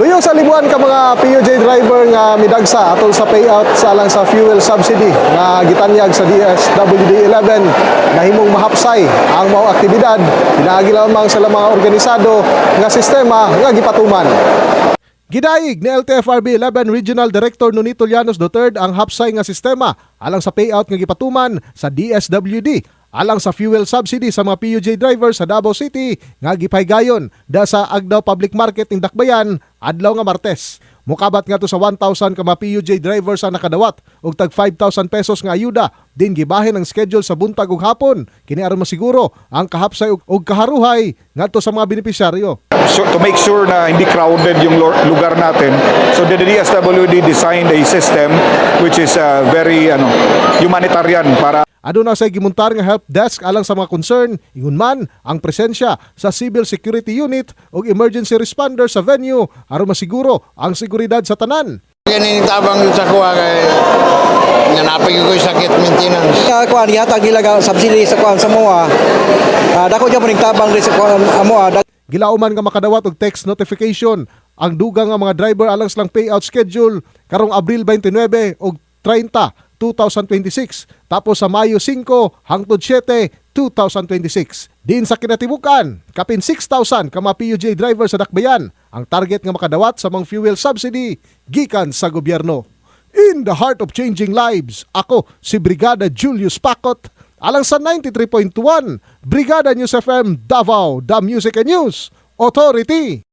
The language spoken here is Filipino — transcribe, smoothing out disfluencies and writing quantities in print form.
Luyo sa libuan ka mga PUJ driver nga midagsa atol sa payout sa alang sa fuel subsidy nga gitanyag sa DSWD 11 na himong mahapsay ang mao aktibidad pinaagi lamang sa mga organisado nga sistema nga gipatuman. Gidaig ni LTFRB 11 Regional Director Nonito Llanos III ang hapsay nga sistema alang sa payout nga gipatuman sa DSWD alang sa fuel subsidy sa mga PUJ drivers sa Davao City nga gipaygayon da sa Agdao Public Market ing Dakbayan adlaw nga Martes. Mukabat nga to sa 1,000 ka mga PUJ drivers ang nakadawat ug tag 5,000 pesos nga ayuda din gibahin ang schedule sa buntag ug hapon kini aron masiguro ang kahapsay ug kaharuhay ngadto sa mga benepisyaryo. So, to make sure na hindi crowded yung lugar natin, so the DSWD designed a system which is very humanitarian para Aduna say gimuntar nga help desk alang sa mga concern, ingon man ang presensya sa Civil Security Unit ug emergency responder sa venue aron masiguro ang seguridad sa tanan. Kani tabang sa kuha kay nanapig ko sakit maintenance. Kuan yatag nila subsidy sa kuan sa MOA. Dako jud tabang sa kuan MOA. Gilauman nga makadawat og text notification ang dugang nga mga driver alang silang payout schedule karong Abril 29 ug 30 2026 tapos sa Mayo 5 hangtod 7 2026. Din sa kinatibukan, kapin 6,000 ka mga PUJ driver sa Dakbayan ang target nga makadawat sa mga fuel subsidy gikan sa gobyerno. In the heart of changing lives, ako si Brigada Julius Pacot alang sa 93.1 Brigada News FM Davao, the Music and News Authority.